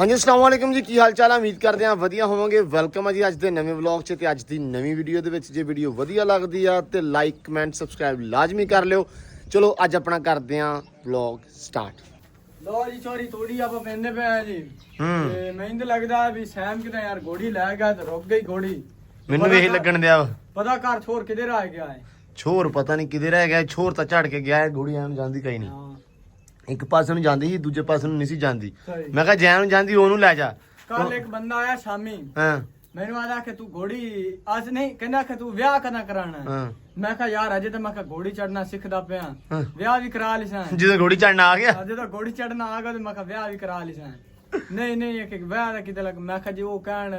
ਹਾਂਜੀ अस्सलाम वालेकुम जी, की हाल चाल है। उम्मीद करते हैं वधिया होवोगे। वेलकम है जी अज के नवे व्लॉग च ते अज की नवी वीडियो दे विच। जे वीडियो वधिया लगदी आ ते लाइक कमेंट सबसक्राइब लाजमी कर लियो। चलो अज अपना करते हैं व्लॉग स्टार्ट। लो जी छोरी थोड़ी आप पहनने पे है जी। ਮੈਨੂੰ ਤਾਂ ਲੱਗਦਾ ਵੀ ਸੈਮ ਕਿਤੇ ਯਾਰ ਘੋੜੀ ਲੈ ਗਿਆ ਤੇ ਰੁਕ ਗਈ ਘੋੜੀ। ਮੈਨੂੰ ਵੀ ਇਹੀ ਲੱਗਣ ਦਿਆ ਵਾ। ਪਤਾ ਘਰ ਛੋੜ ਕਿਧਰ ਆ ਗਿਆ ਹੈ। छोर पता नहीं किधर रह गया। छोर तो झड़ के गया है, घोड़ी एन जांदी कहीं नहीं। एक पासे ਨੂੰ ਜਾਂਦੀ ਸੀ, ਦੂਜੇ ਪਾਸੇ ਨੂੰ ਨਹੀਂ ਸੀ ਜਾਂਦੀ। ਮੈਂ ਕਿਹਾ ਜੈਨ ਨੂੰ ਜਾਂਦੀ ਉਹਨੂੰ ਲੈ ਜਾ। ਕੱਲ ਇੱਕ ਬੰਦਾ ਆਇਆ ਸ਼ਾਮੀ, ਹਾਂ ਮੈਨੂੰ ਆਦਾ ਕਿ ਤੂੰ ਘੋੜੀ ਅੱਜ ਨਹੀਂ ਕਹਿੰਦਾ ਕਿ ਤੂੰ ਵਿਆਹ ਕਨਾ ਕਰਾਣਾ। ਹਾਂ ਮੈਂ ਕਿਹਾ ਯਾਰ ਅਜੇ ਤਾਂ ਮੈਂ ਕਿਹਾ ਘੋੜੀ ਚੜਨਾ ਸਿੱਖਦਾ ਪਿਆ, ਵਿਆਹ ਵੀ ਕਰਾ ਲਿਸਾਂ। ਜਦੋਂ ਘੋੜੀ ਚੜਨਾ ਆ ਗਿਆ, ਅਜੇ ਤਾਂ ਘੋੜੀ ਚੜਨਾ ਆ ਗਿਆ ਤੇ ਮੈਂ ਕਿਹਾ ਵਿਆਹ ਵੀ ਕਰਾ ਲਿਸਾਂ। ਨਹੀਂ ਨਹੀਂ ਇੱਕ ਵਿਆਹ ਦਾ ਕਿਤੇ ਲੱਗ। ਮੈਂ ਕਿਹਾ ਜੀ ਉਹ ਕਹਿਣ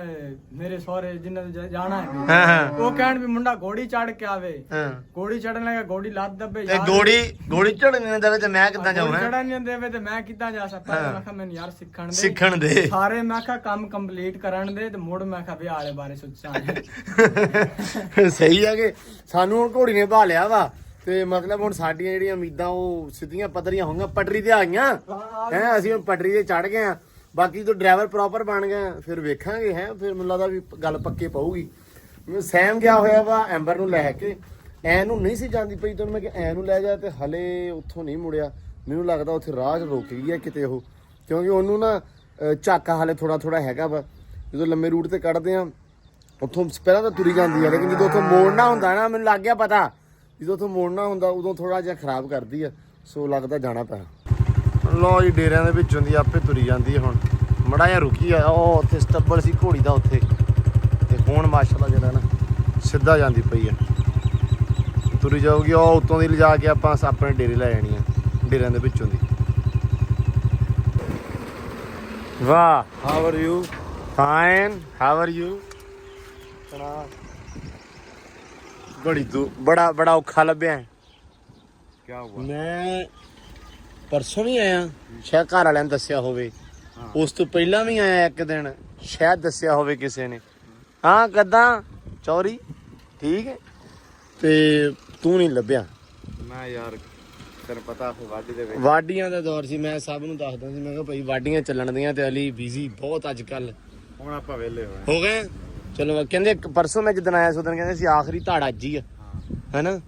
ਮੇਰੇ ਸਹੁਰੇ ਜਿੰਨਾਂ ਦੇ ਜਾਣਾ ਹੈ, ਹਾਂ ਉਹ ਕਹਿਣ ਵੀ ਮੁੰਡਾ ਘੋੜੀ ਚੜ ਕੇ ਆਵੇ। ਹਾਂ ਘੋੜੀ ਚੜਨ ਲੱਗਾ, ਘੋੜੀ ਲੱਤ ਦੱਬੇ ਤੇ ਘੋੜੀ ਚੜਨ ਦੇਵੇ ਤੇ ਮੈਂ ਕਿੱਦਾਂ ਜਾਵਾਂ? ਚੜਨ ਨਹੀਂ ਦੇਵੇ ਤੇ ਮੈਂ ਕਿੱਦਾਂ ਜਾ ਸਕਦਾ? ਮੈਂ ਕਿਹਾ ਮੈਨੂੰ ਯਾਰ ਸਿੱਖਣ ਦੇ ਸਾਰੇ ਮੈਂ ਕਿਹਾ ਕੰਮ ਕੰਪਲੀਟ ਕਰਨ ਦੇ ਤੇ ਮੁੜ ਮੈਂ ਕਿਹਾ ਵਿਆਹ ਵਾਲੇ ਬਾਰੇ ਸੋਚਾਂ। ਸਹੀ ਹੈ ਕਿ ਸਾਨੂੰ ਹੁਣ ਘੋੜੀ ਨੇ ਭਾ ਲਿਆ ਵਾ ਤੇ ਮਤਲਬ ਹੁਣ ਸਾਡੀਆਂ ਜਿਹੜੀਆਂ ਉਮੀਦਾਂ ਉਹ ਸਿੱਧੀਆਂ ਪੱਧਰੀਆਂ ਹੋਈਆਂ, ਪਟਰੀ ਤੇ ਆ ਗਈਆਂ ਹੈ। ਅਸੀਂ ਹੁਣ ਪਟਰੀ ਤੇ ਚੜ ਗਏ ਆ। ਬਾਕੀ ਜਦੋਂ ਡਰਾਈਵਰ ਪ੍ਰੋਪਰ ਬਣ ਗਏ ਫਿਰ ਵੇਖਾਂਗੇ ਹੈ। ਫਿਰ ਮੈਨੂੰ ਲੱਗਦਾ ਵੀ ਗੱਲ ਪੱਕੇ ਪਊਗੀ। ਸੈਮ ਗਿਆ ਹੋਇਆ ਵਾ ਐਂਬਰ ਨੂੰ ਲੈ ਕੇ। ਐ ਨੂੰ ਨਹੀਂ ਸੀ ਜਾਂਦੀ ਪਈ ਤੈਨੂੰ ਮੈਂ ਕਿ ਐ ਨੂੰ ਲੈ ਜਾ ਤੇ ਹਲੇ ਉੱਥੋਂ ਨਹੀਂ ਮੁੜਿਆ। ਮੈਨੂੰ ਲੱਗਦਾ ਉੱਥੇ ਰਾਹ 'ਚ ਰੁਕ ਗਈ ਹੈ ਕਿਤੇ ਉਹ, ਕਿਉਂਕਿ ਉਹਨੂੰ ਨਾ ਝਾਕਾ ਹਲੇ ਥੋੜਾ ਹੈਗਾ ਵਾ। ਜਦੋਂ ਲੰਮੇ ਰੂਟ ਤੇ ਕੱਢਦੇ ਆ ਉੱਥੋਂ ਪਹਿਲਾਂ ਤਾਂ ਤੁਰੀ ਜਾਂਦੀ ਆ, ਲੇਕਿਨ ਜਦੋਂ ਉੱਥੋਂ ਮੋੜਨਾ ਹੁੰਦਾ ਨਾ, ਮੈਨੂੰ ਲੱਗ ਗਿਆ ਪਤਾ, ਜਦੋਂ ਉੱਥੋਂ ਮੋੜਨਾ ਹੁੰਦਾ ਉਦੋਂ ਥੋੜਾ ਜਿਹਾ ਖਰਾਬ ਕਰਦੀ ਆ। ਸੋ ਲੱਗਦਾ ਜਾਣਾ ਪੈਣਾ। ਲੋ ਜੀ ਡੇਰਿਆਂ ਦੇ ਵਿੱਚੋਂ ਦੀ ਆਪੇ ਤੁਰੀ ਜਾਂਦੀ ਹੈ। ਹੁਣ ਮੜਾ ਜਿਹਾ ਰੁਕੀ ਆ, ਉਹ ਉੱਥੇ ਸਟੱਬਲ ਸੀ ਘੋੜੀ ਦਾ ਉੱਥੇ, ਤੇ ਹੁਣ ਮਾਸ਼ਾਅੱਲਾ ਜਿਹੜਾ ਨਾ ਸਿੱਧਾ ਜਾਂਦੀ ਪਈ ਆ, ਤੁਰੀ ਜਾਊਗੀ। ਉਹ ਉੱਤੋਂ ਦੀ ਲਿਜਾ ਕੇ ਆਪਾਂ ਆਪਣੇ ਡੇਰੇ ਲੈ ਜਾਣੀ ਆ, ਡੇਰਿਆਂ ਦੇ ਵਿੱਚੋਂ ਦੀ। ਵਾਹ, how are you? Fine, how are you? ਘੋੜੀ ਤੂੰ ਬੜਾ ਔਖਾ ਲੱਭਿਆ। क्या हुआ? ਮੈਂ ਪਰਸੋਂ ਵੀ ਆਇਆ, ਸ਼ਾਇਦ ਘਰ ਵਾਲਿਆਂ ਨੇ ਦੱਸਿਆ ਹੋਵੇ। ਉਸ ਤੋਂ ਪਹਿਲਾਂ ਵੀ ਆਇਆ ਇੱਕ ਦਿਨ, ਸ਼ਾਇਦ ਦੱਸਿਆ ਹੋਵੇ ਕਿਸੇ ਨੇ। ਹਾਂ ਕਿੱਦਾਂ ਚੌਰੀ? ਠੀਕ ਹੈ। ਤੇ ਤੂੰ ਨਹੀਂ ਲੱਭਿਆ। मैं यार तेरे पता है वाडी दे ਵਿੱਚ ਵਾਢੀਆਂ ਦਾ ਦੌਰ ਸੀ। ਮੈਂ ਸਭ ਨੂੰ ਦੱਸਦਾ ਸੀ, ਮੈਂ ਕਿਹਾ ਭਾਈ ਵਾਢੀਆਂ ਚੱਲਣ ਦੀਆਂ ਤੇ ਅਲੀ ਬਿਜ਼ੀ ਬਹੁਤ ਅੱਜ ਕੱਲ ਹੁਣ ਆਪਾਂ ਵੇਲੇ ਹੋਏ ਹੋ ਗਏ। ਚਲੋ ਕਹਿੰਦੇ ਪਰਸੋਂ ਮੈਂ ਜਦੋਂ ਆਇਆ ਸੀ ਉਦੋਂ ਕਹਿੰਦੇ ਸੀ ਆਖਰੀ ਧਾੜ ਅੱਜ ਹੀ ਆ, ਹੈਨਾ।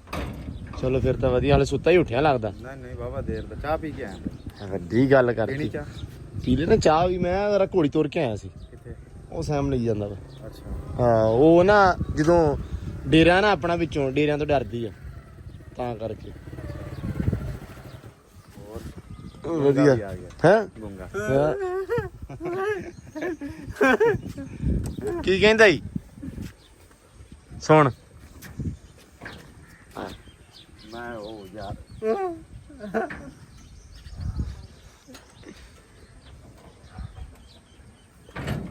ਚਲੋ ਫਿਰ ਤਾਂ ਵਧੀਆ। ਹਾਲੇ ਸੁੱਤਾ ਹੀ ਉੱਠਿਆ ਲੱਗਦਾ। ਨਹੀਂ ਬਾਬਾ ਦੇਰ ਦਾ ਚਾਹ ਪੀ ਕੇ ਆਇਆ। ਵੱਡੀ ਗੱਲ ਕਰਤੀ। ਪੀਣੀ ਚਾਹ? ਪੀ ਲੈ ਨਾ ਚਾਹ ਵੀ। ਮੈਂ ਜ਼ਰਾ ਘੋੜੀ ਤੋਰ ਕੇ ਆਇਆ ਸੀ। ਕਿੱਥੇ? ਉਹ ਸੈਮ ਲਈ ਜਾਂਦਾ ਵਾ। ਅੱਛਾ ਹਾਂ ਉਹ ਨਾ ਜਦੋਂ ਡੇਰਾ ਨਾ ਆਪਣਾ ਵਿੱਚੋਂ ਡੇਰਿਆਂ ਤੋਂ ਡਰਦੀ ਆ ਤਾਂ ਕਰਕੇ। ਹੋਰ ਵਧੀਆ ਆ ਗਿਆ ਹੈ ਗੁੰਗਾ। ਕੀ ਕਹਿੰਦਾ ਈ? ਸੁਣ ਮੈਂ ਉਹ ਯਾਰ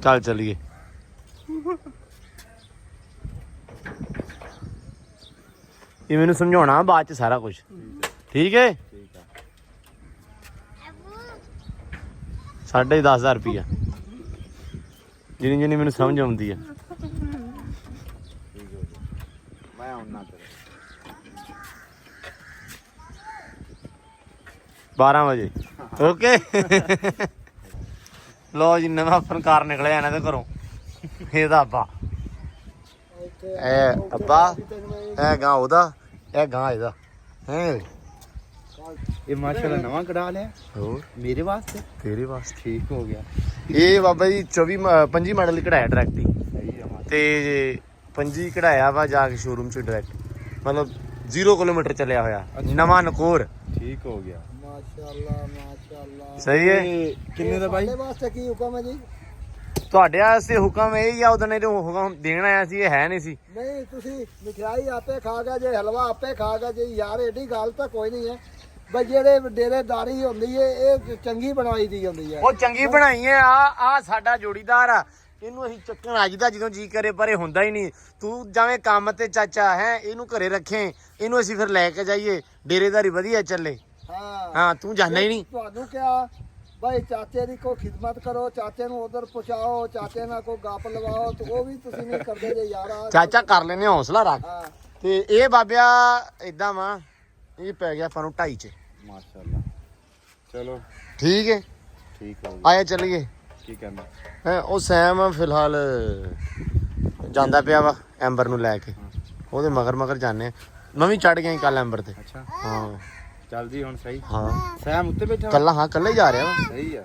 ਚੱਲ ਚੱਲੀਏ। ਇਹ ਮੈਨੂੰ ਸਮਝਾਉਣਾ ਬਾਅਦ ਚ ਸਾਰਾ ਕੁਝ, ਠੀਕ ਹੈ? ਠੀਕ ਆ। 10,500 ਰੁਪਇਆ ਜਿੰਨੀ ਮੈਨੂੰ ਸਮਝ ਆਉਂਦੀ ਆ। ਠੀਕ ਹੋ ਗਿਆ। ਮੈਂ ਆਉਣਾ ਤੇਰੇ 12 ਵਜੇ। ਓਕੇ। ਲੋ ਜੀ ਨਵਾਂ ਫਨਕਾਰ ਨਿਕਲਿਆ ਇਹਨਾਂ ਦੇ ਘਰੋਂ। ਇਹਦਾ ਅੱਬਾ, ਇਹ ਅੱਬਾ, ਇਹ ਗਾਂ ਉਹਦਾ, ਇਹ ਗਾਂ ਇਹਦਾ ਹੈ। ਇਹ ਮਾਸ਼ਾਅੱਲਾ ਨਵਾਂ ਕਢਾ ਲਿਆ। ਹੋਰ ਮੇਰੇ ਵਾਸਤੇ? ਤੇਰੇ ਵਾਸਤੇ। ਠੀਕ ਹੋ ਗਿਆ। ਇਹ ਬਾਬਾ ਜੀ 25 ਮਾਡਲ ਕਢਾਇਆ ਡਾਇਰੈਕਟ ਹੀ, ਸਹੀ ਆ ਤੇ 25 ਕਢਾਇਆ ਵਾ ਜਾ ਕੇ ਸ਼ੋਰੂਮ ਚ ਡਾਇਰੈਕਟ, ਮਤਲਬ 0 ਕਿਲੋਮੀਟਰ ਚੱਲਿਆ ਹੋਇਆ। ਨਵਾਂ ਨਕੋਰ। ਠੀਕ ਹੋ ਗਿਆ। ਮਾਸ਼ਾਅੱਲਾ ਸਹੀ ਹੈ। ਕਿੰਨੇ ਦਾ ਬਾਈ? ਵਾਸਤੇ ਕੀ ਹੁਕਮ ਹੈ ਜੀ? ਤੁਹਾਡੇ ਵਾਸਤੇ ਹੁਕਮ ਇਹ ਹੀ ਆ, ਉਦੋਂ ਨੇ ਹੁਕਮ ਦੇਣ ਆਇਆ ਸੀ, ਇਹ ਹੈ ਨਹੀਂ ਸੀ। ਨਹੀਂ ਤੁਸੀਂ ਮਠਿਆਈ ਆਪੇ ਖਾ ਗਿਆ ਜੇ, ਹਲਵਾ ਆਪੇ ਖਾ ਗਿਆ ਜੇ। ਯਾਰ ਏਡੀ ਗੱਲ ਤਾਂ ਕੋਈ ਨਹੀਂ ਹੈ ਬਈ। ਜਿਹੜੇ ਡੇਰੇਦਾਰੀ ਹੁੰਦੀ ਹੈ ਇਹ ਚੰਗੀ ਬਣਾਈ ਦੀ ਹੁੰਦੀ ਹੈ। ਉਹ ਚੰਗੀ ਬਣਾਈ ਹੈ। ਆ ਸਾਡਾ ਜੋੜੀਦਾਰ ਆ, ਇਹਨੂੰ ਅਸੀਂ ਚੱਕਣ ਆਜਦਾ ਜਦੋਂ ਜੀ ਕਰੇ, ਪਰ ਇਹ ਹੁੰਦਾ ਹੀ ਨਹੀਂ। ਤੂੰ ਜਾਵੇਂ ਕੰਮ ਤੇ ਚਾਚਾ ਹੈ, ਇਹਨੂੰ ਘਰੇ ਰੱਖੇ, ਇਹਨੂੰ ਅਸੀਂ ਫਿਰ ਲੈ ਕੇ ਜਾਈਏ, ਡੇਰੇਦਾਰੀ ਵਧੀਆ ਚੱਲੇ। ਹਾਂ ਤੂੰ ਜਾਣਾ ਹੀ ਨਹੀਂ। ਤੁਹਾਨੂੰ ਕਿਹਾ ਭਾਈ ਚਾਚੇ ਦੀ ਕੋਈ ਖਿਦਮਤ ਕਰੋ, ਚਾਚੇ ਨੂੰ ਉਧਰ ਪਹੁੰਚਾਓ, ਚਾਚੇ ਨਾਲ ਕੋਈ ਗੱਪ ਲਵਾਓ, ਤੇ ਉਹ ਵੀ ਤੁਸੀਂ ਨਹੀਂ ਕਰਦੇ ਜੇ ਯਾਰ। ਚਾਚਾ ਕਰ ਲੈਨੇ, ਹੌਸਲਾ ਰੱਖ। ਹਾਂ ਤੇ ਇਹ ਬਾਬਿਆ ਇਦਾਂ ਵਾ, ਇਹ ਪੈ ਗਿਆ ਆਪਾਂ ਨੂੰ 2.5 ਚ। ਮਾਸ਼ਾਅੱਲਾ। ਚਲੋ ਠੀਕ ਹੈ, ਠੀਕ ਹੋ ਗਿਆ। ਆਇਆ ਚੱਲੀਏ। ਕੀ ਕਰਨਾ? ਹੈ ਉਹ ਸੈਮ ਫਿਲਹਾਲ ਜਾਂਦਾ ਪਿਆ ਵਾ ਐਂਬਰ ਨੂੰ ਲੈ ਕੇ, ਉਹਦੇ ਮਗਰ ਮਗਰ ਜਾਂਦੇ ਆ। ਮੈਂ ਵੀ ਚੜ ਗਿਆ ਕੱਲ ਐਂਬਰ ਤੇ। ਅੱਛਾ ਹਾਂ ਚੱਲਦੀ ਹੁਣ ਸਹੀ। ਹਾਂ ਸੈਮ ਉੱਤੇ ਬੈਠਾ ਵਾ? ਕੱਲਾ, ਹਾਂ ਕੱਲਾ ਹੀ ਜਾ ਰਿਹਾ ਵਾ। ਸਹੀ ਆ।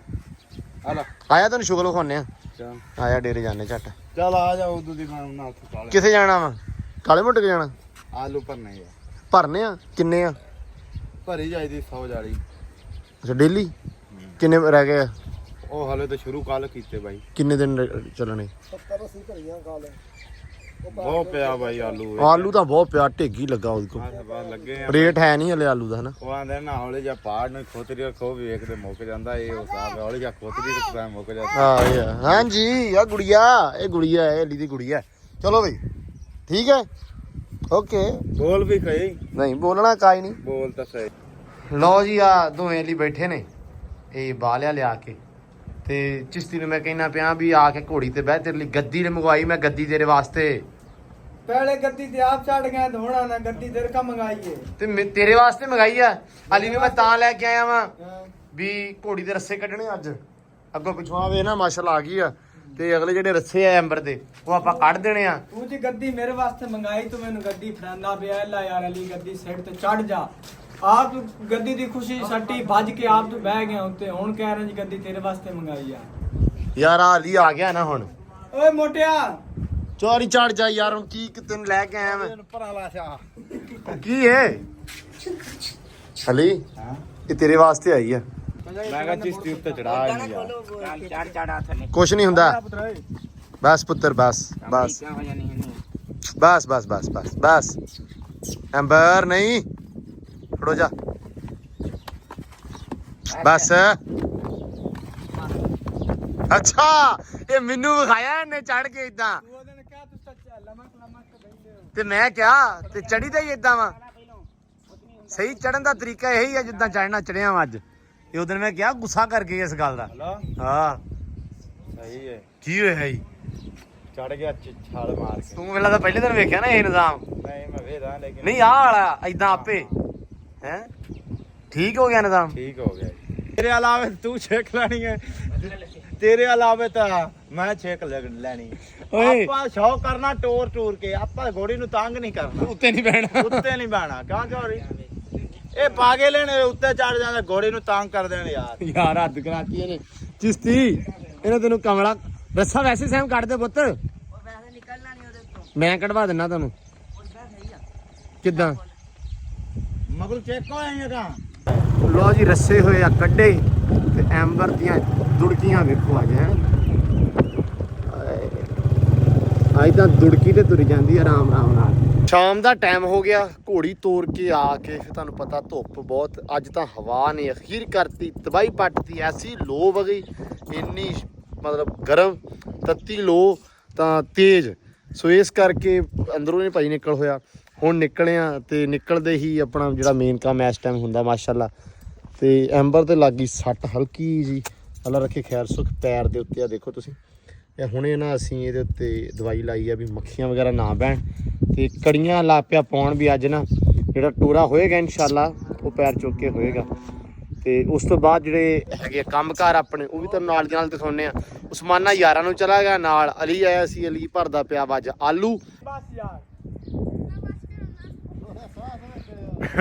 ਆ ਲੈ ਆਇਆ ਤੈਨੂੰ ਸ਼ੁਗਲ ਵਿਖਾਉਂਦੇ ਆ, ਚੱਲ ਆਇਆ ਡੇਰੇ ਜਾਂਦੇ ਝੱਟ। ਚੱਲ ਆ ਜਾ ਉਦੋਂ ਦੀ ਮੈਂ ਨਾਲ ਕਾਲੇ ਕਿੱਥੇ ਜਾਣਾ ਵਾ? ਕਾਲੇ ਮੋਟੇ ਜਾਣਾ? ਆਲੂ ਭਰਨੇ ਆ। ਭਰਨੇ ਆ? ਕਿੰਨੇ ਆ? ਭਰੀ ਜਾਈਦੀ 100 ਜਾਲੀ। ਅੱਛਾ ਡੇਲੀ? ਕਿੰਨੇ ਰਹਿ ਗਏ ਆ? ਉਹ ਹਲੇ ਤਾਂ ਸ਼ੁਰੂ ਕੱਲ ਕੀਤੇ ਬਾਈ। ਕਿੰਨੇ ਦਿਨ ਚੱਲਣੇ? 70 80 ਭਰੀਆਂ ਖਾ ਲੈ। ਬਹੁਤ ਪਿਆ ਬਾਈ ਆਲੂ। ਆਲੂ ਤਾਂ ਬਹੁਤ ਪਿਆ, ਢੇਗੀ ਲੱਗਾ ਉਹਦੇ ਕੋਲ। ਆਹ ਬਾਹਰ ਲੱਗੇ ਆ। ਰੇਟ ਹੈ ਨਹੀਂ ਹਲੇ ਆਲੂ ਦਾ, ਹਨਾ? ਉਹ ਆਂਦੇ ਨਾ ਹੌਲੀ ਜਿਹਾ ਪਹਾੜ ਨੂੰ ਖੋਤਰੀ ਰੱਖੋ ਵੀ ਵੇਖਦੇ ਮੁੱਕ ਜਾਂਦਾ। ਇਹ ਉਹ ਹਿਸਾਬ ਹੈ, ਹੌਲੀ ਜਿਹਾ ਖੋਤਰੀ ਰੱਖਦਾ ਮੁੱਕ ਜਾਂਦਾ। ਹਾਂ ਯਾਰ, ਹਾਂਜੀ ਆ ਗੁੜੀਆ, ਇਹ ਗੁੜੀਆ ਹੈ, ਅਲੀ ਦੀ ਗੁੜੀਆ। ਚਲੋ ਬਈ ਠੀਕ ਹੈ, ਓਕੇ। ਬੋਲ ਵੀ ਕਹੀ। ਨਹੀਂ ਬੋਲਣਾ ਕਾਈ ਨਹੀਂ। ਬੋਲ ਤਾਂ ਸਹੀ। ਲਓ ਜੀ ਆ ਦੋਵੇਂ ਲਈ ਬੈਠੇ ਨੇ, ਇਹ ਬਾਲਿਆ ਲਿਆ ਕੇ ਤੇ ਚਿਸ਼ਤੀ ਨੂੰ ਮੈਂ ਕਹਿਣਾ ਪਿਆ ਵੀ ਆ ਕੇ ਘੋੜੀ ਤੇ ਬਹਿ, ਤੇਰੇ ਲਈ ਗੱਦੀ ਨੇ ਮੰਗਵਾਈ ਮੈਂ, ਗੱਦੀ ਤੇਰੇ ਵਾਸਤੇ। पहले गद्दी ते आप चढ़ गए धोना ना गद्दी तेरे का मंगाई है ਤੇ ਤੇਰੇ ਵਾਸਤੇ ਮੰਗਾਈ ਆ। ਅਲੀ ਨੂੰ ਮੈਂ ਤਾਂ ਲੈ ਕੇ ਆਇਆ ਵਾਂ ਵੀ ਘੋੜੀ ਦੇ ਰੱਸੇ ਕੱਢਣੇ ਅੱਜ, ਅੱਗੋਂ ਪਿਛੋਂ ਆਵੇ ਨਾ ਮਾਸ਼ਾਅੱਲਾ ਆ ਗਈ ਆ, ਤੇ ਅਗਲੇ ਜਿਹੜੇ ਰੱਸੇ ਆ ਐਂਬਰ ਦੇ ਉਹ ਆਪਾਂ ਕੱਢ ਦੇਣੇ ਆ। तू जी गद्दी मेरे वास्ते मंगाई तो मैंने गद्दी फड़ाना पे अल्लाह यार अली गद्दी सेट ते चढ़ जा। आप गद्दी दी खुशी सट्टी भज के आप तो बह गए उत्ते हुन कह रहे जी गद्दी तेरे वास्ते मंगाई है ਯਾਰ ਆ ਅਲੀ ਆ ਗਿਆ ਨਾ ਹੁਣ। ओए मोटिया ਚੋਰੀ ਚੜ ਜਾ ਯਾਰ, ਹੁਣ ਕੀ ਤੈਨੂੰ ਲੈ ਕੇ ਆਇਆ ਮੈਂ। ਭਰਾ ਲਾਸ਼ਾ ਕੀ ਹੈ ਅਲੀ? ਹਾਂ ਇਹ ਤੇਰੇ ਵਾਸਤੇ ਆਈ ਆ। ਮੈਂ ਕਿਹਾ ਚਿਸ਼ਤੀ ਉੱਤੇ ਚੜਾ ਨਹੀਂ ਯਾਰ। ਕੁਛ ਨਹੀਂ ਹੁੰਦਾ, ਬਸ ਪੁੱਤਰ ਬਸ ਬਸ ਬਸ ਬਸ ਬਸ ਬਸ ਬਸ। ਐਂਬਰ ਨਹੀਂ, ਖੜੋ ਜਾ ਬਸ। ਅੱਛਾ ਇਹ ਮੈਨੂੰ ਵਿਖਾਇਆ ਇਹਨੇ ਚੜ ਕੇ ਇਦਾਂ, ਤੇ ਮੈਂ ਕਿਹਾ ਤੇ ਚੜੀ ਦਾ ਹੀ ਇਦਾਂ ਵਾ। ਸਹੀ ਚੜਨ ਦਾ ਤਰੀਕਾ ਇਹੀ ਆ ਜਿੱਦਾਂ ਚੜਨਾ ਚੜਿਆ ਵਾ ਅੱਜ। ਇਹ ਉਦੋਂ ਮੈਂ ਕਿਹਾ ਗੁੱਸਾ ਕਰ ਗਈ ਇਸ ਗੱਲ ਦਾ। ਹਾਂ ਸਹੀ ਹੈ। ਕੀ ਹੋਇਆ ਜੀ? ਚੜ ਗਿਆ ਛਾਲ ਮਾਰ ਕੇ। ਤੂੰ ਮੈਨੂੰ ਤਾਂ ਪਹਿਲੇ ਦਿਨ ਵੇਖਿਆ ਨਾ ਇਹ ਨਿਜ਼ਾਮ। ਨਹੀਂ ਮੈਂ ਵੇਖਦਾ ਲੇਕਿਨ ਨਹੀਂ ਆਹ ਵਾਲਾ ਇਦਾਂ ਆਪੇ ਹੈ ਠੀਕ ਹੋ ਗਿਆ ਨਿਜ਼ਾਮ। ਠੀਕ ਹੋ ਗਿਆ ਜੀ। ਤੇਰੇ ਇਲਾਵੇ ਤੂੰ ਛੇਕ ਲੈਣੀ ਹੈ, ਤੇਰੇ ਇਲਾਵੇ ਤਾਂ ਮੈਂ ਛੇਕ ਲੈਣੀ। ਓਏ ਆਪਾਂ ਸ਼ੌਕ ਕਰਨਾ ਟੋਰ ਟੂਰ ਕੇ, ਆਪਾਂ ਘੋੜੀ ਨੂੰ ਤੰਗ ਨਹੀਂ ਕਰਨਾ। ਉੱਤੇ ਨਹੀਂ ਬਹਿਣਾ, ਉੱਤੇ ਨਹੀਂ ਬਹਿਣਾ। ਕਿਉਂ ਚੋਰੀ ਇਹ ਪਾਗੇ ਲੈਣੇ ਉੱਤੇ ਚੜ ਜਾਂਦੇ, ਘੋੜੀ ਨੂੰ ਤੰਗ ਕਰ ਦੇਣ ਯਾਰ। ਯਾਰ ਹੱਦ ਕਰਾਤੀ ਇਹਨੇ ਚਿਸ਼ਤੀ। ਇਹਨੇ ਤੈਨੂੰ ਕਮਲਾ ਰੱਸਾ ਵੈਸੇ ਸਹਿਮ ਕੱਢ ਦੇ ਪੁੱਤ, ਮੈਂ ਕਢਵਾ ਦਿੰਨਾ ਤੁਹਾਨੂੰ। ਕਿੱਦਾਂ ਮਗਰ ਚੈੱਕ ਹੋਏਗਾ। ਲੋ ਜੀ ਰੱਸੇ ਹੋਏ ਆ ਕੱਢੇ, ਤੇ ਐਂਬਰ ਦੀਆਂ ਦੁੜਕੀਆਂ ਵੇਖੋ ਆ ਗਿਆ। ਅੱਜ ਤਾਂ ਦੁੜਕੀ ਤੇ ਤੁਰ ਜਾਂਦੀ ਆਰਾਮ ਆਰਾਮ ਨਾਲ। ਸ਼ਾਮ ਦਾ ਟਾਈਮ ਹੋ ਗਿਆ, ਘੋੜੀ ਤੋਰ ਕੇ ਆ ਕੇ ਫਿਰ ਤੁਹਾਨੂੰ ਪਤਾ ਧੁੱਪ ਬਹੁਤ, ਅੱਜ ਤਾਂ ਹਵਾ ਨੇ ਅਖੀਰ ਕਰਤੀ, ਤਬਾਹੀ ਪੱਟਤੀ। ਐਸੀ ਲੋ ਵਗਈ, ਇੰਨੀ ਮਤਲਬ ਗਰਮ ਤੱਤੀ ਲੋ ਤਾਂ ਤੇਜ਼। ਸੋ ਇਸ ਕਰਕੇ ਅੰਦਰੋਂ ਨਹੀਂ ਭਾਈ ਨਿਕਲ ਹੋਇਆ। ਹੁਣ ਨਿਕਲੇ ਆ ਤੇ ਨਿਕਲਦੇ ਹੀ ਆਪਣਾ ਜਿਹੜਾ ਮੇਨ ਕੰਮ ਇਸ ਟਾਈਮ ਹੁੰਦਾ ਮਾਸ਼ਾਅੱਲਾ। ਤੇ ਐਂਬਰ ਤੇ ਲੱਗੀ ਸੱਟ ਹਲਕੀ ਜੀ, ਅੱਲਾ ਰੱਖੇ ਖੈਰ ਸੁਖ ਪੈਰ ਦੇ ਉੱਤੇ। ਆ ਦੇਖੋ ਤੁਸੀਂ, ਇਹ ਹੁਣੇ ਨਾ ਅਸੀਂ ਇਹਦੇ ਉੱਤੇ ਦਵਾਈ ਲਾਈ ਆ ਵੀ ਮੱਖੀਆਂ ਵਗੈਰਾ ਨਾ ਬਹਿਣ, ਤੇ ਕੜੀਆਂ ਲਾ ਪਿਆ ਪਾਉਣ ਵੀ ਅੱਜ ਨਾ ਜਿਹੜਾ ਟੋਰਾ ਹੋਏਗਾ ਇਨਸ਼ਾਅੱਲਾ ਉਹ ਪੈਰ ਚੁੱਕ ਕੇ ਹੋਏਗਾ। ਤੇ ਉਸ ਤੋਂ ਬਾਅਦ ਜਿਹੜੇ ਹੈਗੇ ਕੰਮਕਾਰ ਆਪਣੇ ਉਹ ਵੀ ਤੁਹਾਨੂੰ ਨਾਲ ਦੀ ਨਾਲ ਦਿਖਾਉਂਦੇ ਆ। ਉਸਮਾਨਾ ਯਾਰਾਂ ਨੂੰ ਚਲਾ ਗਿਆ ਨਾਲ, ਅਲੀ ਆਇਆ ਸੀ, ਅਲੀ ਭਰਦਾ ਪਿਆ ਵਾ ਅੱਜ ਆਲੂ। बस यार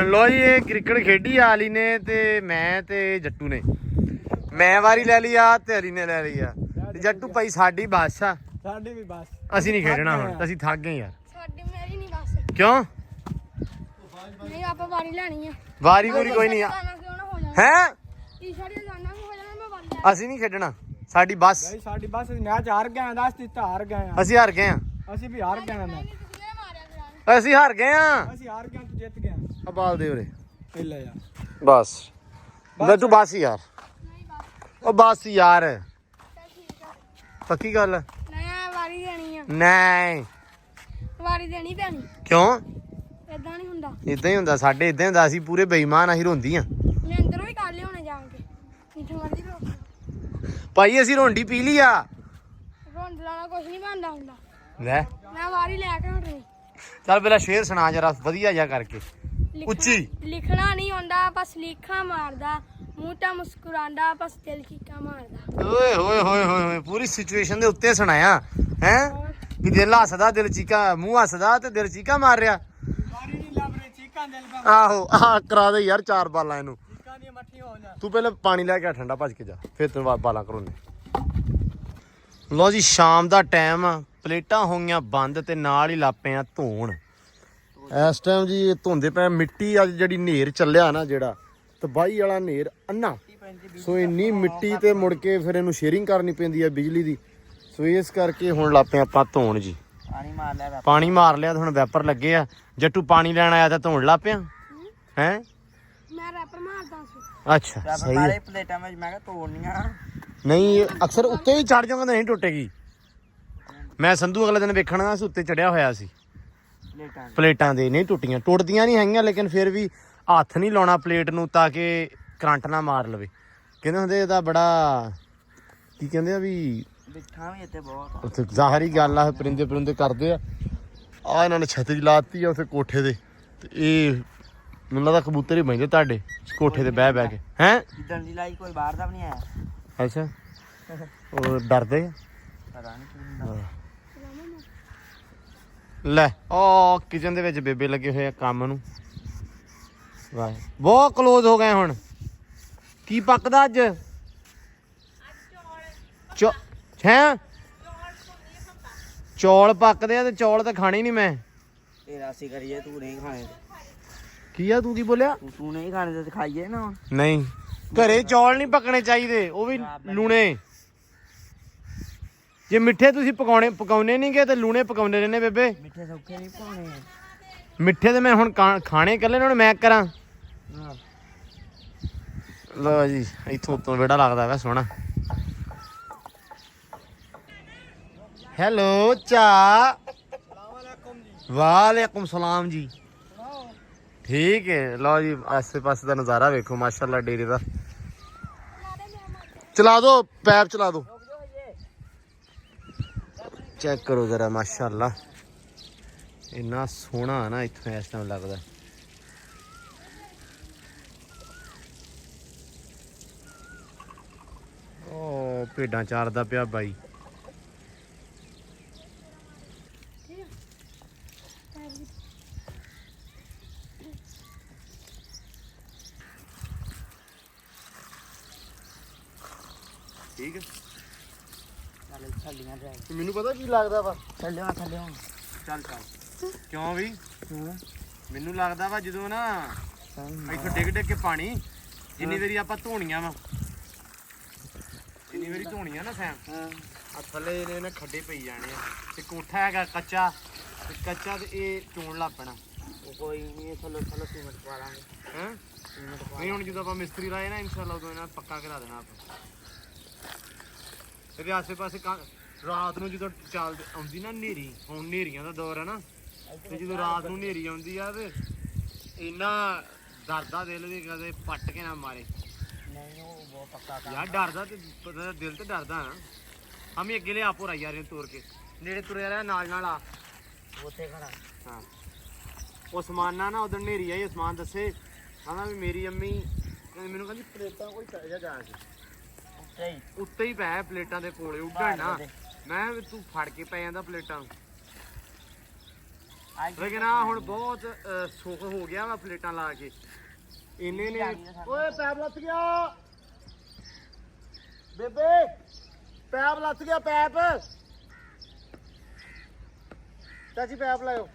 ਲੋ ਜੀ ਇਹ ਕ੍ਰਿਕਟ ਖੇਡੀ ਆ ਅਲੀ ਨੇ ਤੇ ਮੈਂ ਤੇ ਜੱਟੂ ਨੇ। ਮੈਂ ਵਾਰੀ ਲੈ ਲਈ ਆ ਤੇ ਅਲੀ ਨੇ ਲੈ ਲਈ ਆ। ਤੇ ਜੱਟੂ ਭਾਈ ਸਾਡੀ ਬੱਸ ਆ, साडी भी बस ਅਸੀਂ ਨਹੀਂ ਖੇਡਣਾ ਹੁਣ, ਅਸੀਂ ਥੱਕ ਗਏ ਯਾਰ। ਸਾਡੀ ਮੇਰੀ ਨਹੀਂ ਬਸ। ਕਿਉਂ? ਨਹੀਂ ਆਪਾਂ ਵਾਰੀ ਲੈਣੀ ਆ। ਵਾਰੀ ਵੂਰੀ ਕੋਈ ਨਹੀਂ ਆ ਜਾਣਾ ਕਿਉਂ ਨਾ ਹੋ ਜਾਣਾ। ਹੈ, ਟੀ-ਸ਼ਰਟ ਜਾਣਾ ਹੋ ਜਾਣਾ ਮੈਂ ਵਾਰੀ ਲੈ। ਅਸੀਂ ਨਹੀਂ ਖੇਡਣਾ, ਸਾਡੀ ਬੱਸ। भाई साडी बस मैच हार गए 10 ਦਿੱਤਾ ਹਾਰ ਗਏ ਆ। ਅਸੀਂ ਹਾਰ ਗਏ ਆ, ਅਸੀਂ ਵੀ ਹਾਰ ਗਏ ਆ ਨਹੀਂ ਤੁਸੀਂ ਨੇ ਮਾਰਿਆ ਕਰਾਂ। ਅਸੀਂ ਹਾਰ ਗਏ ਆ। ਅਸੀਂ ਹਾਰ ਗਏ ਤੂੰ ਜਿੱਤ ਗਿਆ ਆ ਬਾਲ ਦੇ ਉਰੇ ਪਹਿਲਾਂ ਯਾਰ। ਬਸ ਜੱਟੂ ਬਸ ਯਾਰ, ਨਹੀਂ ਬਸ ਉਹ ਬਸ ਯਾਰ, ਚੱਲ ਠੀਕ ਆ। ਪੱਕੀ ਗੱਲ। ਨਹੀਂ ਵਾਰੀ ਦੇਣੀ ਆ, ਨਹੀਂ ਵਾਰੀ ਦੇਣੀ ਪੈਣੀ। ਕਿਉਂ? ਇਦਾਂ ਨਹੀਂ ਹੁੰਦਾ। ਇਦਾਂ ਹੀ ਹੁੰਦਾ, ਸਾਡੇ ਇਦਾਂ ਹੀ ਹੁੰਦਾ, ਅਸੀਂ ਪੂਰੇ ਬੇਈਮਾਨ, ਅਸੀਂ ਰੋਂਦੀ ਆ ਮੈਂ ਅੰਦਰੋਂ ਹੀ ਕਰ ਲਿਆਉਣੇ ਜਾਣ ਕੇ, ਜਿੱਥੇ ਮਰਜ਼ੀ ਰੋਕ। ਭਾਈ। ਅਸੀਂ ਰੋਂਡੀ ਪੀ ਲਈ ਆ। ਰੋਂਡ ਲਾਣਾ ਕੁਝ ਨਹੀਂ ਬਣਦਾ ਹੁੰਦਾ। ਲੈ ਮੈਂ ਵਾਰੀ ਲੈ ਕੇ ਹਟਣੀ। ਚੱਲ ਪਹਿਲਾਂ ਸ਼ੇਰ ਸੁਣਾ ਜਰਾ ਵਧੀਆ ਜਿਹਾ ਕਰਕੇ, ਉੱਚੀ। ਲਿਖਣਾ ਨਹੀਂ ਹੁੰਦਾ ਬਸ ਲੀਖਾਂ ਮਾਰਦਾ, ਮੂੰਹ ਤਾਂ ਮੁਸਕਰਾਉਂਦਾ ਬਸ ਦਿਲ ਕੀਕਾ ਮਾਰਦਾ। ਓਏ ਹੋਏ ਹੋਏ ਹੋਏ ਹੋਏ, ਸਿਚੁਏਸ਼ਨ ਦੇ ਉੱਤੇ ਸੁਣਾਇਆ ਹੈ ਕਿ ਦਿਲ ਹੱਸਦਾ ਦਿਲ ਚੀਕਾ, ਮੂੰਹ ਹੱਸਦਾ ਤੇ ਦਿਲ ਚੀਕਾ ਮਾਰ ਰਿਹਾ। ਬਾਰੀ ਨਹੀਂ ਲੱਭ ਰਹੇ ਚੀਕਾਂ ਦਿਲ ਪਾ ਆਹੋ ਆਹ ਕਰਾ ਦੇ ਯਾਰ 4 ਬਾਲਾਂ ਇਹਨੂੰ। ਚੀਕਾਂ ਦੀ ਮੱਠੀ ਹੋ ਜਾ। ਤੂੰ ਪਹਿਲਾਂ ਪਾਣੀ ਲੈ ਕੇ ਆ ਠੰਡਾ, ਭੱਜ ਕੇ ਜਾ, ਫਿਰ ਤੈਨੂੰ ਬਾਲਾਂ ਕਰਾਉਣੇ। ਲੋ ਜੀ ਸ਼ਾਮ ਦਾ ਟਾਈਮ ਆ, ਪਲੇਟਾਂ ਹੋਈਆਂ ਬੰਦ ਤੇ ਨਾਲ ਹੀ ਲਾਪੇ ਆ ਧੋਣ। ਇਸ ਟਾਈਮ ਜੀ ਇਹ ਧੋਂਦੇ ਪਏ ਮਿੱਟੀ। ਅੱਜ ਜਿਹੜੀ ਨੇਰ ਚੱਲਿਆ ਨਾ ਜਿਹੜਾ ਤਬਾਹੀ ਵਾਲਾ ਨੇਰ ਅੰਨਾ, ਸੋ ਇੰਨੀ ਮਿੱਟੀ ਤੇ ਮੁੜ ਕੇ ਫਿਰ ਇਹਨੂੰ ਸ਼ੇਅਰਿੰਗ ਕਰਨੀ ਪੈਂਦੀ ਆ ਬਿਜਲੀ ਦੀ। ਸੋ ਇਸ ਕਰਕੇ ਹੁਣ ਲਾਪੇ ਆਪਾਂ ਧੋਣ ਜੀ। ਪਾਣੀ ਮਾਰ ਲਿਆ ਤੇ ਹੁਣ ਵੈਪਰ ਲੱਗੇ ਆ। ਜੱਟੂ ਪਾਣੀ ਲੈਣ ਆਇਆ ਤਾਂ ਧੋਣ ਲਾਪਿਆ ਹੈ। ਮੈਂ ਰੈਪਰ ਮਾਰਦਾ ਸੀ। ਅੱਛਾ ਸਹੀ ਹੈ। ਪਲੇਟਾਂ ਵਿੱਚ ਮੈਂ ਕਿਹਾ ਤੋੜਨੀਆਂ ਨਹੀਂ ਇਹ ਅਕਸਰ ਉੱਤੇ ਹੀ ਚੜ ਜਾਊਗਾ, ਨਹੀਂ ਟੁੱਟੇਗੀ। ਮੈਂ ਸੰਧੂ ਅਗਲੇ ਦਿਨ ਵੇਖਣਾ ਸੀ, ਉੱਤੇ ਚੜਿਆ ਹੋਇਆ ਸੀ ਪਲੇਟਾਂ ਦੇ। ਨਹੀਂ ਟੁੱਟੀਆਂ, ਟੁੱਟਦੀਆਂ ਨਹੀਂ ਹੈਗੀਆਂ, ਲੇਕਿਨ ਫਿਰ ਵੀ ਹੱਥ ਨਹੀਂ ਲਾਉਣਾ ਪਲੇਟ ਨੂੰ ਤਾਂ ਕਿ ਕਰੰਟ ਨਾ ਮਾਰ ਲਵੇ। ਕਹਿੰਦੇ ਹੁੰਦੇ ਇਹਦਾ ਬੜਾ ਕੀ ਕਹਿੰਦੇ ਆ ਵੀ ਬਿੱਠਾਂ ਵੀ ਇੱਥੇ ਬਹੁਤ ਉੱਥੇ ਜ਼ਾਹਰੀ ਗੱਲ ਆ, ਪਰਿੰਦੇ ਪਰਿੰਦੇ ਕਰਦੇ ਆ। ਆ ਇਹਨਾਂ ਨੇ ਛਤਰੀ ਲਾਤੀ ਆ ਉੱਥੇ ਕੋਠੇ ਦੇ, ਤੇ ਇਹ ਮੈਨੂੰ ਲੱਗਦਾ ਕਬੂਤਰ ਹੀ ਬੈਠੇ ਤੁਹਾਡੇ ਕੋਠੇ ਤੇ ਬਹਿ ਕੇ ਹੈ। ਜਿੱਦਣ ਦੀ ਲਾਈ ਕੋਈ ਬਾਹਰ ਦਾ ਵੀ ਨਹੀਂ ਆਇਆ। ਅੱਛਾ ਉਹ ਡਰਦੇ ਆ। ਪਤਾ ਨਹੀਂ ਕੀ ਹੁੰਦਾ। ਲੈ ਉਹ ਕਿਚਨ ਦੇ ਵਿੱਚ ਬੇਬੇ ਲੱਗੇ ਹੋਏ ਆ ਕੰਮ ਨੂੰ। ਵਾਹ ਬਹੁਤ ਕਲੋਜ਼ ਹੋ ਗਏ ਹੁਣ। ਕੀ ਪੱਕਦਾ ਅੱਜ? ਹੈ ਚੌਲ ਪੱਕਦੇ ਆ ਤੇ ਚੌਲ ਤਾਂ ਖਾਣੇ ਨਹੀਂ ਮੈਂ। ਤੇਰਾ ਅਸੀਂ ਕਰੀਏ ਤੂੰ ਨਹੀਂ ਖਾਣੇ ਕੀ ਆ ਤੂੰ ਕੀ ਬੋਲਿਆ? ਤੂੰ ਨਹੀਂ ਖਾਣੇ ਤੇ ਖਾਈਏ ਨਾ। ਨਹੀਂ ਘਰੇ ਚੌਲ ਨਹੀਂ ਪੱਕਣੇ ਚਾਹੀਦੇ, ਉਹ ਵੀ ਲੂਣੇ। ਜੇ ਮਿੱਠੇ ਤੁਸੀਂ ਪਕਾਉਣੇ ਨਹੀਂ ਗਏ ਤੇ ਲੂਣੇ ਪਕਾਉਂਦੇ ਰਹਿੰਦੇ ਬੇਬੇ। ਮਿੱਠੇ ਸੌਖੇ ਨਹੀਂ ਪਾਉਣੇ। ਮਿੱਠੇ ਤੇ ਮੈਂ ਹੁਣ ਖਾਣੇ ਇਕੱਲੇ ਨੂੰ ਮੈਂ ਕਰਾਂ। ਲੋ ਜੀ ਇੱਥੋਂ ਉੱਤੋਂ ਵਿਹੜਾ ਲੱਗਦਾ ਵਾ ਸੋਹਣਾ। ਹੈਲੋ ਚਾ ਵਾਲੇਕੁਮ ਸਲਾਮ ਜੀ। ਠੀਕ ਹੈ ਲਓ ਜੀ, ਆਸੇ ਪਾਸੇ ਦਾ ਨਜ਼ਾਰਾ ਵੇਖੋ ਮਾਸ਼ਾਅੱਲਾ ਡੇਰੇ ਦਾ। ਚਲਾ ਦੋ ਪੈਪ, ਚਲਾ ਦੋ, ਚੈੱਕ ਕਰੋ ਜ਼ਰਾ ਮਾਸ਼ਾਅੱਲਾ। ਇੰਨਾ ਸੋਹਣਾ ਨਾ ਇੱਥੋਂ ਇਸ ਟਾਈਮ ਲੱਗਦਾ। ਉਹ ਭੇਡਾਂ ਚਾਰਦਾ ਪਿਆ ਬਾਈ। ਠੀਕ ਹੈ ਚੱਲ ਛੱਲੀਆਂ ਜਾ ਮੈਨੂੰ ਪਤਾ ਕੀ ਲੱਗਦਾ ਵਾ। ਥੱਲੇ ਚੱਲ ਚੱਲ ਕਿਉਂ ਵੀ ਮੈਨੂੰ ਲੱਗਦਾ ਵਾ ਜਦੋਂ ਨਾ ਇੱਥੋਂ ਡਿੱਗ ਡਿੱਗ ਕੇ ਪਾਣੀ ਜਿੰਨੀ ਵਾਰੀ ਆਪਾਂ ਧੋਣੀਆਂ ਵਾ, ਜਿੰਨੀ ਵਾਰੀ ਧੋਣੀਆਂ ਨਾ ਸੈਮ, ਆ ਥੱਲੇ ਇਹਨੇ ਨਾ ਖੱਡੇ ਪਈ ਜਾਣੇ ਆ। ਤੇ ਕੋਠਾ ਹੈਗਾ ਕੱਚਾ, ਤੇ ਕੱਚਾ ਤੇ ਇਹ ਚੋਣ ਲੱਗ ਪੈਣਾ। ਉਹ ਕੋਈ ਨਹੀਂ ਥੱਲੇ ਸੀਮੈਂਟ ਪਾ ਲਾਂਗੇ। ਹੈ ਨਹੀਂ ਹੁਣ ਜਦੋਂ ਆਪਾਂ ਮਿਸਤਰੀ ਲਾਏ ਨਾ ਇਨਸ਼ਾਅੱਲਾ ਉਦੋਂ ਇਹਨਾਂ ਪੱਕਾ ਕਰਾ ਦੇਣਾ ਆਪਾਂ। ਇਹਦੇ ਆਸੇ ਪਾਸੇ ਰਾਤ ਨੂੰ ਜਦੋਂ ਚੱਲ ਆਉਂਦੀ ਨਾ ਹਨੇਰੀ, ਹੁਣ ਹਨੇਰੀਆਂ ਦਾ ਦੌਰ ਹੈ ਨਾ, ਤੇ ਜਦੋਂ ਰਾਤ ਨੂੰ ਹਨੇਰੀ ਆਉਂਦੀ ਆ ਤੇ ਇੰਨਾ ਡਰਦਾ ਦਿਲ ਵੀ ਕਦੇ ਪੱਟ ਕੇ ਨਾ ਮਾਰੇ। ਨਹੀਂ ਉਹ ਬਹੁਤ ਪੱਕਾ ਯਾਰ ਡਰਦਾ ਤੇ ਪਤਾ ਦਿਲ ਤੇ ਡਰਦਾ ਨਾ। ਹਮੇ ਅੱਗੇ ਲਿਆ ਭੋਰਾ ਯਾਰ ਇਹਨੂੰ ਤੋੜ ਕੇ ਨੇੜੇ ਤੁਰਿਆ ਰਿਹਾ ਨਾਲ ਨਾਲ ਆ ਉੱਥੇ ਖੜਾ। ਹਾਂ ਉਹ ਸਮਾਨ ਨਾ ਉਦੋਂ ਹਨੇਰੀ ਆਈ, ਸਮਾਨ ਦੱਸੇ ਕਹਿੰਦਾ ਵੀ ਮੇਰੀ ਅੰਮੀ ਮੈਨੂੰ ਕਹਿੰਦੀ ਪਲੇਟਾਂ ਕੋਈ ਪੈ ਜਾ ਸੀ ਉੱਤੇ ਹੀ ਪੈ ਪਲੇਟਾਂ ਦੇ ਕੋਲੇ ਉੱਡਣ ਨਾ। ਮੈਂ ਵੀ ਤੂੰ ਫੜ ਕੇ ਪੈ ਜਾਂਦਾ ਪਲੇਟਾਂ। ਲੇਕਿਨ ਆ ਹੁਣ ਬਹੁਤ ਸੁੱਖ ਹੋ ਗਿਆ ਵਾ ਪਲੇਟਾਂ ਲਾ ਕੇ। ਇੰਨੇ ਨੇ ਓਏ ਪੈਪ ਲੱਥ ਗਿਆ ਬੇਬੇ, ਪੈਪ ਲੱਥ ਗਿਆ ਪੈਪ। ਚਾਚੀ ਪੈਪ ਲਾਇਓ।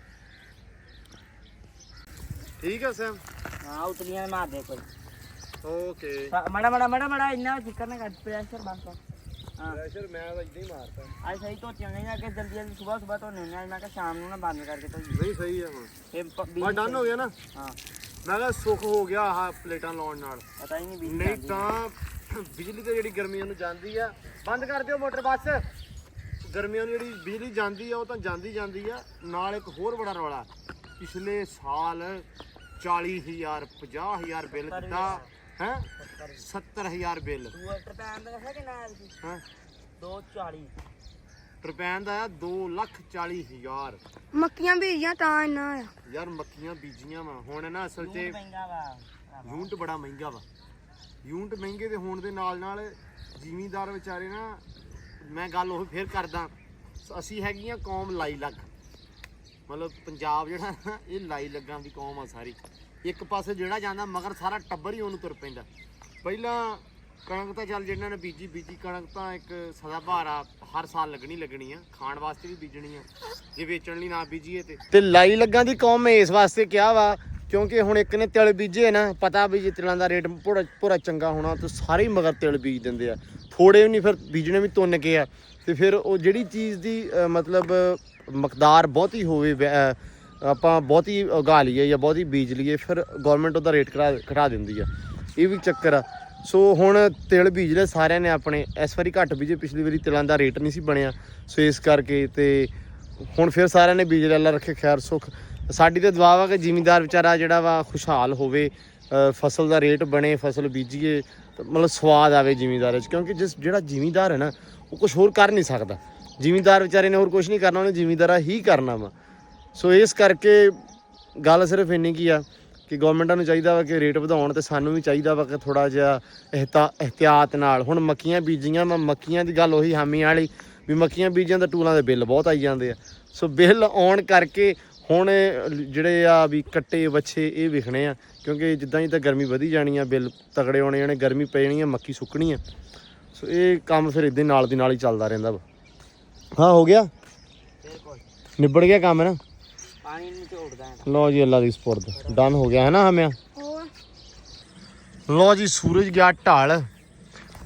ਠੀਕ ਹੈ ਸੈਮ। ਹਾਂ ਉਤਲੀਆਂ ਮਾਰ ਦੇ ਕੋਈ। ਓਕੇ ਮੜਾ ਇੰਨਾ ਜ਼ਿਕਰ ਨਾ ਕਰ, ਪ੍ਰੈਸ਼ਰ ਬਸ। ਹਾਂ ਪ੍ਰੈਸ਼ਰ ਮੈਂ ਤਾਂ ਇਦਾਂ ਹੀ ਮਾਰਤਾ। ਅੱਜ ਸਹੀ ਧੋਤੀਆਂ ਗਈਆਂ ਕਿ ਜਲਦੀ ਸਵੇਰ ਧੋਣੇ ਨੇ। ਮੈਂ ਕਿਹਾ ਸ਼ਾਮ ਨੂੰ ਨਾ ਬੰਦ ਕਰਕੇ ਧੋਈ। ਨਹੀਂ ਸਹੀ ਹੈ ਹੁਣ ਇਹ ਬਸ ਡਨ ਹੋ ਗਿਆ ਨਾ। ਹਾਂ ਮੈਂ ਕਿਹਾ ਸੁੱਖ ਹੋ ਗਿਆ ਆਹ ਪਲੇਟਾਂ ਲਾਉਣ ਨਾਲ। ਪਤਾ ਹੀ ਨਹੀਂ ਬੀਜ ਨਹੀਂ ਤਾਂ ਬਿਜਲੀ ਤੇ ਜਿਹੜੀ ਗਰਮੀਆਂ ਨੂੰ ਜਾਂਦੀ ਆ, ਬੰਦ ਕਰ ਦਿਓ ਮੋਟਰ ਬਸ। ਗਰਮੀਆਂ ਨੂੰ ਜਿਹੜੀ ਬਿਜਲੀ ਜਾਂਦੀ ਆ ਉਹ ਤਾਂ ਜਾਂਦੀ ਆ। ਨਾਲ ਇੱਕ ਹੋਰ ਬੜਾ ਰੌਲਾ, ਪਿਛਲੇ ਸਾਲ 40,000 50,000 ਬਿੱਲ ਦਿੱਤਾ ਹੈ। 70,000 ਬਿੱਲ। ਟਰਪੈਨ ਦਾ ਦੱਸਿਆ ਕਿੰਨਾ ਆਇਆ ਸੀ? ਹਾਂ 240 ਟਰਪੈਨ ਦਾ ਆ 2,40,000। ਮੱਕੀਆਂ ਬੀਜੀਆਂ ਤਾਂ ਇੰਨਾ ਆ। ਯਾਰ ਮੱਖੀਆਂ ਬੀਜੀਆਂ ਵਾ ਹੁਣ ਨਾ ਅਸਲ 'ਚ ਮਹਿੰਗਾ ਵਾ। ਯੂਨਿਟ ਬੜਾ ਮਹਿੰਗਾ ਵਾ। ਯੂਨਿਟ ਮਹਿੰਗੇ ਦੇ ਹੋਣ ਦੇ ਨਾਲ ਜ਼ਿਮੀਂਦਾਰ ਵਿਚਾਰੇ ਨਾ ਮੈਂ ਗੱਲ ਉਹ ਫੇਰ ਕਰਦਾ, ਅਸੀਂ ਹੈਗੀਆਂ ਕੌਮ ਲਾਈ ਲੱਗ, ਮਤਲਬ ਪੰਜਾਬ ਜਿਹੜਾ ਨਾ ਇਹ ਲਾਈ ਲੱਗਾ ਦੀ ਕੌਮ ਆ ਸਾਰੀ। ਇੱਕ ਪਾਸੇ ਜਿਹੜਾ ਜਾਂਦਾ ਮਗਰ ਸਾਰਾ ਟੱਬਰ ਹੀ ਉਹਨੂੰ ਤੁਰ ਪੈਂਦਾ। ਪਹਿਲਾਂ ਕਣਕ ਤਾਂ ਚੱਲ ਜਿਹਨਾਂ ਨੇ ਬੀਜੀ ਕਣਕ ਤਾਂ ਇੱਕ ਸਦਾ ਬਹਾਰ ਆ, ਹਰ ਸਾਲ ਲੱਗਣੀ ਆ, ਖਾਣ ਵਾਸਤੇ ਵੀ ਬੀਜਣੀ ਆ, ਜੇ ਵੇਚਣ ਲਈ ਨਾ ਬੀਜੀਏ ਤੇ ਲਾਈ ਲੱਗਾ ਦੀ ਕੌਮ ਮੈਂ ਇਸ ਵਾਸਤੇ ਕਿਹਾ ਵਾ ਕਿਉਂਕਿ ਹੁਣ ਇੱਕ ਨੇ ਤਿਲ ਬੀਜੇ ਨਾ, ਪਤਾ ਵੀ ਜੇ ਤਿਲਾਂ ਦਾ ਰੇਟ ਪੂਰਾ ਚੰਗਾ ਹੋਣਾ ਤਾਂ ਸਾਰੇ ਹੀ ਮਗਰ ਤਿਲ ਬੀਜ ਦਿੰਦੇ ਆ, ਥੋੜੇ ਵੀ ਨਹੀਂ, ਫਿਰ ਬੀਜਣੇ ਵੀ ਤੁੰਨ ਕੇ ਆ। ਤੇ ਫਿਰ ਉਹ ਜਿਹੜੀ ਚੀਜ਼ ਦੀ ਮਤਲਬ ਮਕਦਾਰ ਬਹੁਤੀ ਹੋਵੇ, ਆਪਾਂ ਬਹੁਤੀ ਉਗਾ ਲਈਏ ਜਾਂ ਬਹੁਤੀ ਬੀਜ ਲਈਏ, ਫਿਰ ਗਵਰਨਮੈਂਟ ਉਹਦਾ ਰੇਟ ਘਟਾ ਦਿੰਦੀ ਆ, ਇਹ ਵੀ ਚੱਕਰ ਆ। ਸੋ ਹੁਣ ਤਿਲ ਬੀਜ ਲਏ ਸਾਰਿਆਂ ਨੇ ਆਪਣੇ, ਇਸ ਵਾਰੀ ਘੱਟ ਬੀਜੇ, ਪਿਛਲੀ ਵਾਰੀ ਤਿਲਾਂ ਦਾ ਰੇਟ ਨਹੀਂ ਸੀ ਬਣਿਆ, ਸੋ ਇਸ ਕਰਕੇ ਤੇ ਹੁਣ ਫਿਰ ਸਾਰਿਆਂ ਨੇ ਬੀਜ ਲਿਆ। ਅੱਲਾ ਰੱਖੇ ਖੈਰ ਸੁੱਖ। ਸਾਡੀ ਤਾਂ ਦੁਆ ਵਾ ਕਿ ਜ਼ਿਮੀਂਦਾਰ ਵਿਚਾਰਾ ਜਿਹੜਾ ਵਾ ਖੁਸ਼ਹਾਲ ਹੋਵੇ, ਫਸਲ ਦਾ ਰੇਟ ਬਣੇ, ਫਸਲ ਬੀਜੀਏ, ਮਤਲਬ ਸਵਾਦ ਆਵੇ ਜ਼ਿਮੀਂਦਾਰ 'ਚ, ਕਿਉਂਕਿ ਜਿਹੜਾ ਜ਼ਿਮੀਂਦਾਰ ਹੈ ਨਾ ਉਹ ਕੁਛ ਹੋਰ ਕਰ ਨਹੀਂ ਸਕਦਾ। ਜ਼ਿਮੀਂਦਾਰ ਵਿਚਾਰੇ ਨੇ ਹੋਰ ਕੁਛ ਨਹੀਂ ਕਰਨਾ, ਉਹਨੇ ਜ਼ਿਮੀਂਦਾਰਾ ਹੀ ਕਰਨਾ ਵਾ। ਸੋ ਇਸ ਕਰਕੇ ਗੱਲ ਸਿਰਫ ਇੰਨੀ ਕੀ ਆ ਕਿ ਗਵਰਨਮੈਂਟਾਂ ਨੂੰ ਚਾਹੀਦਾ ਵਾ ਕਿ ਰੇਟ ਵਧਾਉਣ, ਤੇ ਸਾਨੂੰ ਵੀ ਚਾਹੀਦਾ ਵਾ ਕਿ ਥੋੜ੍ਹਾ ਜਿਹਾ ਇਹਤਿਆਤ ਨਾਲ। ਹੁਣ ਮੱਕੀਆਂ ਬੀਜੀਆਂ, ਮੈਂ ਮੱਕੀਆਂ ਦੀ ਗੱਲ ਉਹੀ ਹਾਮੀ ਵਾਲੀ ਵੀ ਮੱਕੀਆਂ ਬੀਜੀਆਂ ਤਾਂ ਟੂਲਾਂ ਦੇ ਬਿੱਲ ਬਹੁਤ ਆਈ ਜਾਂਦੇ ਆ। ਸੋ ਬਿੱਲ ਆਉਣ ਕਰਕੇ ਹੁਣ ਜਿਹੜੇ ਆ ਵੀ ਕੱਟੇ ਵੱਛੇ ਇਹ ਵਿਖਣੇ ਆ, ਕਿਉਂਕਿ ਜਿੱਦਾਂ ਹੀ ਤਾਂ ਗਰਮੀ ਵਧੀ ਜਾਣੀ ਆ, ਬਿੱਲ ਤਗੜੇ ਹੋਣੇ ਜਾਣੇ, ਗਰਮੀ ਪੈ ਜਾਣੀ ਆ, ਮੱਕੀ ਸੁੱਕਣੀ ਆ। ਸੋ ਇਹ ਕੰਮ ਫਿਰ ਇੱਦਾਂ ਨਾਲ ਦੀ ਨਾਲ ਹੀ ਚੱਲਦਾ ਰਹਿੰਦਾ ਵਾ। ਹਾਂ ਹੋ ਗਿਆ, ਬਿਲਕੁਲ ਨਿਬੜ ਗਿਆ ਕੰਮ ਨਾ। ਪਾਣੀ ਨਹੀਂ ਝੋੜਦਾ ਹੈ। ਲਓ ਜੀ ਅੱਲਾ ਦੀ ਸਪੁਰਦ, ਡਨ ਹੋ ਗਿਆ ਹੈ ਨਾ ਹਮਿਆ। ਹੋਰ ਲਓ ਜੀ ਸੂਰਜ ਗਿਆ ਢਲ,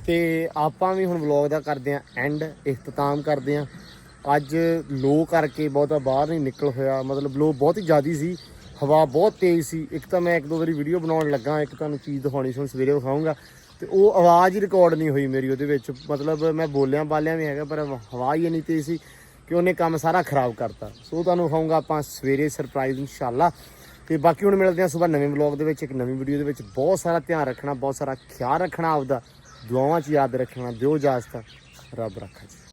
ਤੇ ਆਪਾਂ ਵੀ ਹੁਣ ਵਲੌਗ ਦਾ ਕਰਦੇ ਆਂ ਐਂਡ, ਇਖਤਤਾਮ ਕਰਦੇ ਆਂ। ਅੱਜ ਲੋ ਕਰਕੇ ਬਹੁਤਾ ਬਾਹਰ ਨਹੀਂ ਨਿਕਲ ਹੋਇਆ, ਮਤਲਬ ਲੋ ਬਹੁਤ ਹੀ ਜ਼ਿਆਦਾ ਸੀ, ਹਵਾ ਬਹੁਤ ਤੇਜ਼ ਸੀ। ਇੱਕ ਤਾਂ ਮੈਂ 1-2 ਵਾਰੀ ਵੀਡੀਓ ਬਣਾਉਣ ਲੱਗਾ, ਇੱਕ ਤੁਹਾਨੂੰ ਚੀਜ਼ ਦਿਖਾਉਣੀ ਸੀ, ਹੁਣ ਸਵੇਰੇ ਵਿਖਾਊਂਗਾ, ਤੇ ਉਹ ਆਵਾਜ਼ ਹੀ ਰਿਕਾਰਡ ਨਹੀਂ ਹੋਈ ਮੇਰੀ ਉਹਦੇ ਵਿੱਚ। ਮਤਲਬ ਮੈਂ ਬੋਲਿਆ ਬਾਲਿਆ ਵੀ ਹੈਗਾ, ਪਰ ਹਵਾ ਹੀ ਇੰਨੀ ਤੇਜ਼ ਸੀ ਕਿ ਉਹਨੇ ਕੰਮ ਸਾਰਾ ਖਰਾਬ ਕਰਤਾ। ਸੋ ਤੁਹਾਨੂੰ ਵਿਖਾਊਂਗਾ ਆਪਾਂ ਸਵੇਰੇ ਸਰਪ੍ਰਾਈਜ਼ ਇਨਸ਼ਾਅੱਲਾ। ਤੇ ਬਾਕੀ ਹੁਣ ਮਿਲਦੇ ਹਾਂ ਸਵੇਰ ਨਵੇਂ ਵਲੌਗ ਦੇ ਵਿੱਚ, ਇੱਕ ਨਵੀਂ ਵੀਡੀਓ ਦੇ ਵਿੱਚ। ਬਹੁਤ ਸਾਰਾ ਧਿਆਨ ਰੱਖਣਾ, ਬਹੁਤ ਸਾਰਾ ਖਿਆਲ ਰੱਖਣਾ ਆਪਦਾ, ਦੁਆਵਾਂ 'ਚ ਯਾਦ ਰੱਖਣਾ। ਦਿਓ ਇਜਾਜ਼ਤ, ਰੱਬ ਰੱਖਾ ਜੀ।